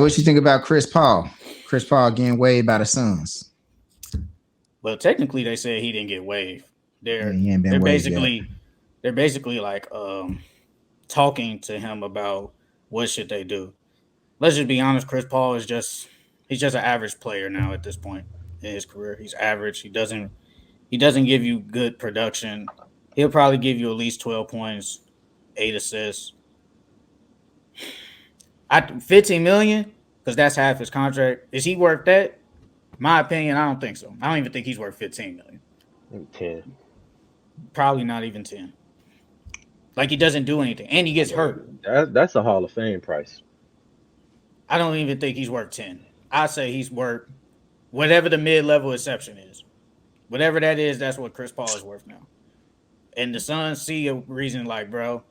What you think about Chris Paul? Chris Paul getting waived by the Suns. Well, technically, they said he didn't get waived. Yeah, They're he ain't they're been waived yet. basically they're basically like talking to him about what should they do. Let's just be honest. Chris Paul is just he's just an average player now at this point in his career. He's average. He doesn't give you good production. He'll probably give you at least 12 points, 8 assists. 15 million because that's half his contract. Is he worth that? My opinion, I don't think so. I don't even think he's worth 15 million. 10. Probably not even 10. Like he doesn't do anything, and he gets hurt. That's a Hall of Fame price. I don't even think he's worth 10. I say he's worth whatever the mid-level exception is. Whatever that is, that's what Chris Paul is worth now. And the Suns see a reason like, bro,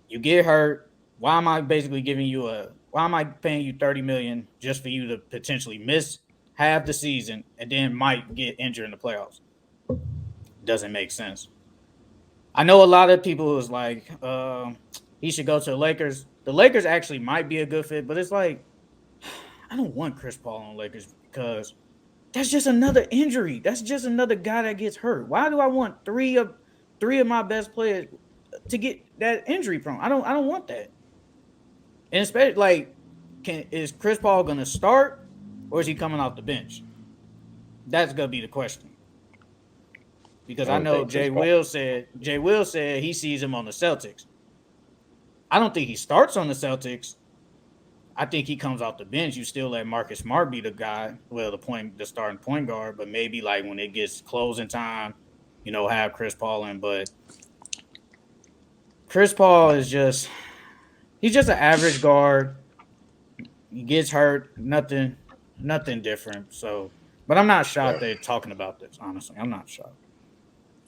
you get hurt. Why am I basically why am I paying you 30 million just for you to potentially miss half the season and then might get injured in the playoffs? Doesn't make sense. I know a lot of people is like, he should go to the Lakers. The Lakers actually might be a good fit, but it's like, I don't want Chris Paul on Lakers because that's just another injury. That's just another guy that gets hurt. Why do I want three of my best players to get that injury prone? I don't want that. And especially like, is Chris Paul gonna start or is he coming off the bench? That's gonna be the question. Because I know Jay Will said he sees him on the Celtics. I don't think he starts on the Celtics. I think he comes off the bench. You still let Marcus Smart be the guy, well, the starting point guard, but maybe like when it gets closing time, have Chris Paul in. But Chris Paul he's just an average guard. He gets hurt, nothing different. So, but I'm not shocked they're talking about this. Honestly, I'm not shocked.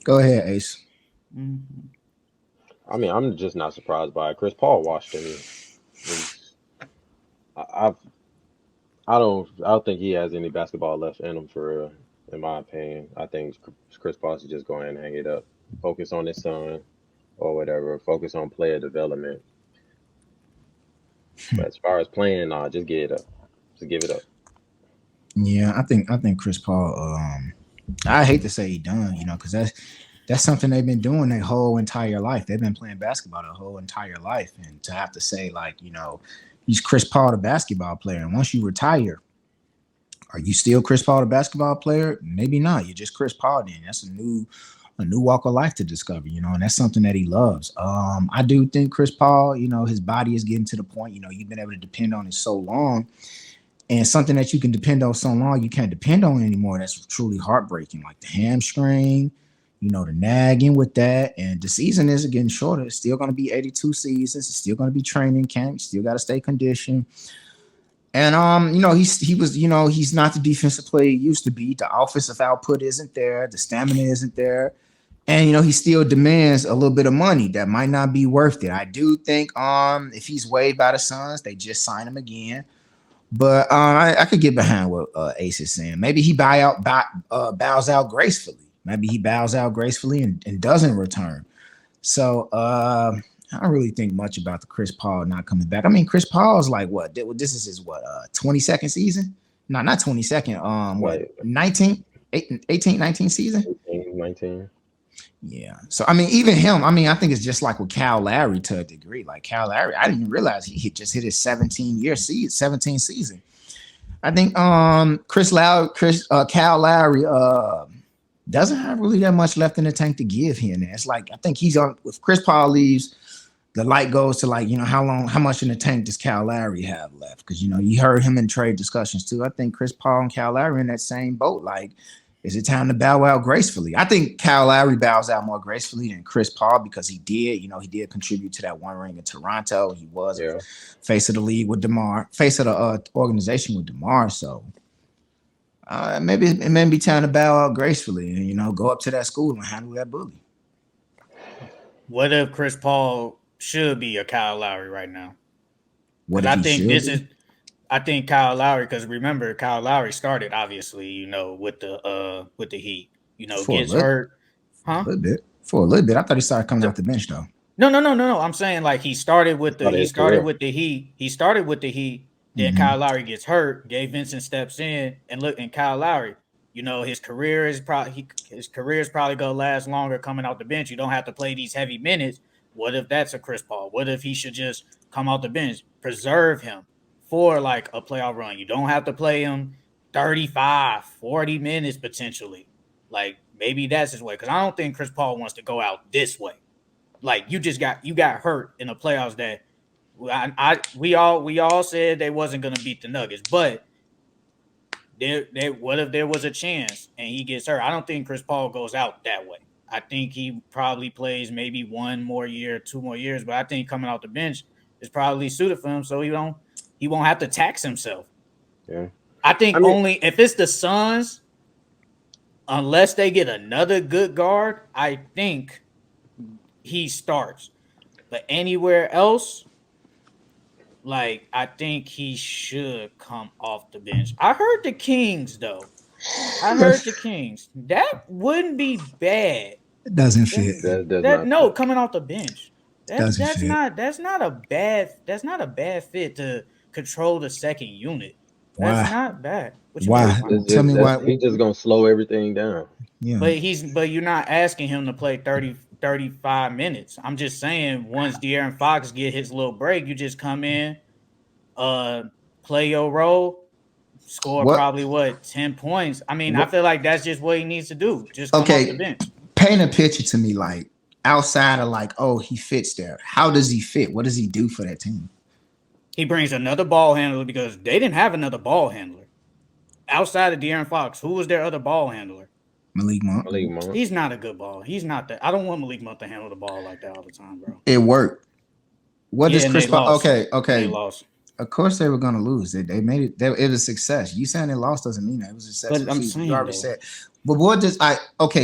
Go ahead, Ace. Mm-hmm. I mean, I'm just not surprised by it. Chris Paul washed me. I don't think he has any basketball left in him for real, in my opinion. I think Chris Paul should just go ahead and hang it up. Focus on his son or whatever. Focus on player development. But as far as playing, nah, just give it up. Just give it up. Yeah, I think Chris Paul. I hate to say he done, because that's something they've been doing their whole entire life. They've been playing basketball their whole entire life, and to have to say like, he's Chris Paul, the basketball player, and once you retire, are you still Chris Paul, the basketball player? Maybe not. You're just Chris Paul. Then that's a new walk of life to discover, and that's something that he loves. I do think Chris Paul, his body is getting to the point, you've been able to depend on it so long. And something that you can depend on so long, you can't depend on anymore. That's truly heartbreaking, like the hamstring, the nagging with that. And the season is getting shorter. It's still going to be 82 seasons. It's still going to be training camp. You still got to stay conditioned. And he's not the defensive player he used to be. The offensive output isn't there. The stamina isn't there. And he still demands a little bit of money that might not be worth it. I do think if he's waived by the Suns, they just sign him again. But I could get behind what Ace is saying. Maybe he bows out gracefully. Maybe he bows out gracefully and doesn't return. So I don't really think much about the Chris Paul not coming back. I mean, Chris Paul is like what? This is his 22nd season? No, not 22nd. What? 19, 18, 19 season? 18, 19. Yeah. So, I mean, even him, I think it's just like with Kyle Lowry to a degree. Like Kyle Lowry, I didn't realize he just hit his 17th season. I think Kyle Lowry doesn't have really that much left in the tank to give here. And it's like, I think he's on, if Chris Paul leaves, the light goes to like, how much in the tank does Kyle Lowry have left? Because, you heard him in trade discussions too. I think Chris Paul and Kyle Lowry in that same boat. Like, is it time to bow out gracefully? I think Kyle Lowry bows out more gracefully than Chris Paul because he did contribute to that one ring in Toronto. He was face of the league with DeMar, face of the organization with DeMar. So maybe it may be time to bow out gracefully and, go up to that school and handle that bully. What if Chris Paul should be a Kyle Lowry right now? What if I think Kyle Lowry, because remember, Kyle Lowry started obviously, with the Heat. Gets hurt, huh? For a little bit. I thought he started coming off the bench though. No. I'm saying like he started with the Heat. He started with the Heat. Then Kyle Lowry gets hurt. Gabe Vincent steps in and Kyle Lowry, his career is probably gonna last longer coming out the bench. You don't have to play these heavy minutes. What if that's a Chris Paul? What if he should just come out the bench, preserve him for like a playoff run? You don't have to play him 35, 40 minutes potentially. Like maybe that's his way. Because I don't think Chris Paul wants to go out this way. Like you got hurt in the playoffs that we all said they wasn't gonna beat the Nuggets, but what if there was a chance and he gets hurt? I don't think Chris Paul goes out that way. I think he probably plays maybe 1 more year, 2 more years, but I think coming out the bench is probably suited for him, so he won't have to tax himself. Yeah, I think only if it's the Suns, unless they get another good guard, I think he starts. But anywhere else, like I think he should come off the bench. I heard the Kings though. The Kings. That wouldn't be bad. It doesn't fit. Coming off the bench. That's not a bad fit to control the second unit. That's not bad. Why? Tell me why. He's just gonna slow everything down. Yeah. But you're not asking him to play 30, 35 minutes. I'm just saying once De'Aaron Fox get his little break, you just come in, play your role, score probably 10 points. I mean, I feel like that's just what he needs to do. Just come off the bench. Paint a picture to me, like outside of like, oh, he fits there. How does he fit? What does he do for that team? He brings another ball handler because they didn't have another ball handler. Outside of De'Aaron Fox, who was their other ball handler? Malik Monk. He's not a good ball. He's not that. I don't want Malik Monk to handle the ball like that all the time, bro. It worked. What does Chris Paul? Okay. They lost. Of course they were going to lose. They made it. It was a success. You saying they lost doesn't mean that it was a success. But I'm saying you already said. But what does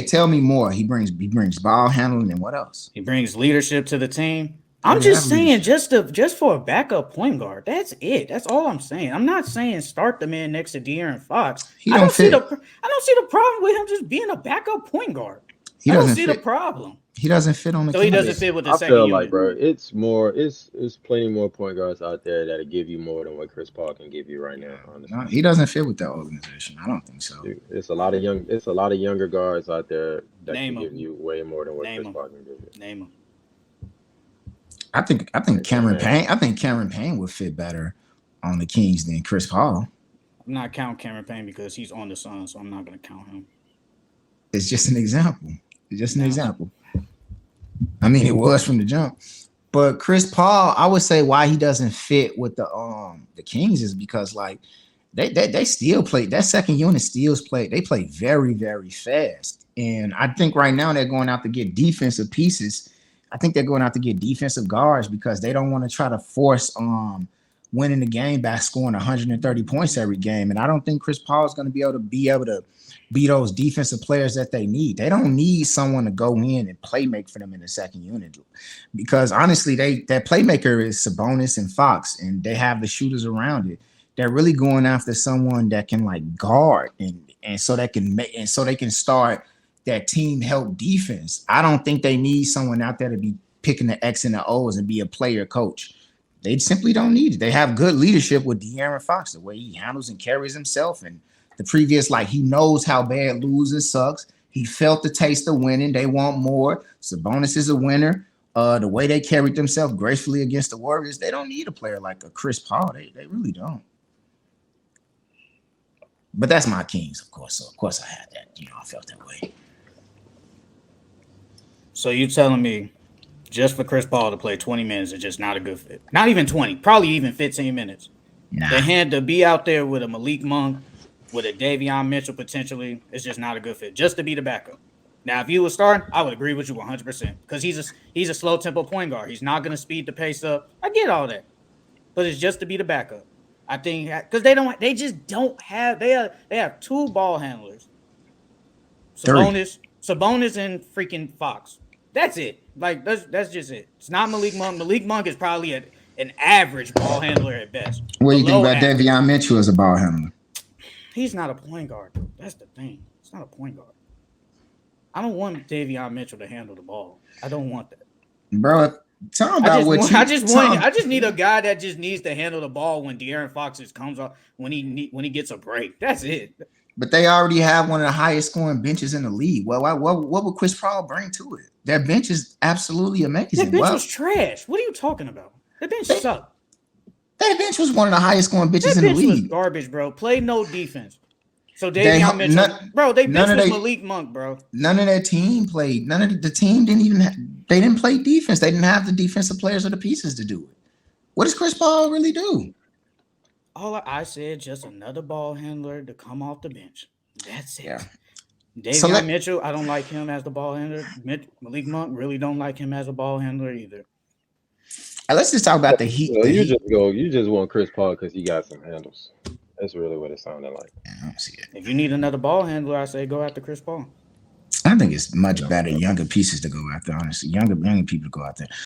tell me more. He brings ball handling and what else? He brings leadership to the team. I'm just saying, just for a backup point guard. That's it. That's all I'm saying. I'm not saying start the man next to De'Aaron Fox. I don't see the problem with him just being a backup point guard. I don't see the problem. He doesn't fit on the. So he doesn't fit with the second unit. I feel unit. like, bro, it's plenty more point guards out there that'll give you more than what Chris Paul can give you right now. Honestly, no, he doesn't fit with that organization. I don't think so. It's a lot of younger guards out there that can give you way more than what Chris Paul can give you. Name them. I think Cameron Payne. I think Cameron Payne would fit better on the Kings than Chris Paul. I'm not counting Cameron Payne because he's on the Suns, so I'm not going to count him. It's just an example. Example. I mean, it was from the jump. But Chris Paul, I would say why he doesn't fit with the Kings is because like they still play that second unit they play very, very fast. And I think right now they're going out to get defensive pieces. I think they're going out to get defensive guards because they don't want to try to force winning the game by scoring 130 points every game. And I don't think Chris Paul is going to be able to be those defensive players that they need. They don't need someone to go in and play make for them in the second unit because honestly, that playmaker is Sabonis and Fox, and they have the shooters around it. They're really going after someone that can like guard and so they can start that team help defense. I don't think they need someone out there to be picking the X and the O's and be a player coach. They simply don't need it. They have good leadership with De'Aaron Fox, the way he handles and carries himself. And the previous, like he knows how bad losing sucks. He felt the taste of winning. They want more. Sabonis is a winner. The way they carried themselves gracefully against the Warriors, they don't need a player like a Chris Paul. They really don't. But that's my Kings, of course. So of course I had that. I felt that way. So you telling me just for Chris Paul to play 20 minutes is just not a good fit? Not even 20, probably even 15 minutes. Nah. They had to be out there with a Malik Monk, with a Davion Mitchell potentially. It's just not a good fit. Just to be the backup. Now, if you were starting, I would agree with you 100% because he's a slow tempo point guard. He's not going to speed the pace up. I get all that, but it's just to be the backup. I think because they have 2 ball handlers, Sabonis and freaking Fox. That's it. Like that's just it. It's not Malik Monk. Malik Monk is probably an average ball handler at best. What do you think about Davion Mitchell as a ball handler? He's not a point guard, though. That's the thing. It's not a point guard. I don't want Davion Mitchell to handle the ball. I don't want that. Bro, Talking about what you. I just need a guy that just needs to handle the ball when De'Aaron Fox comes off when he gets a break. That's it. But they already have one of the highest scoring benches in the league. Well, what would Chris Paul bring to it? Their bench is absolutely amazing. That bench was trash. What are you talking about? That bench sucked. That bench was one of the highest scoring benches in the league. That bench was garbage, bro. Play no defense. So Davion Mitchell, bro, they bench was Malik Monk, bro. None of their team played. None of the team didn't even. They didn't play defense. They didn't have the defensive players or the pieces to do it. What does Chris Paul really do? All I said, just another ball handler to come off the bench. That's it. Yeah. Davion Mitchell, I don't like him as the ball handler. Malik Monk, really don't like him as a ball handler either. Let's just talk about the Heat. So you just want Chris Paul because he got some handles. That's really what it sounded like. I don't see it. If you need another ball handler, I say go after Chris Paul. I think it's much better younger pieces to go after. Honestly, younger people to go out there.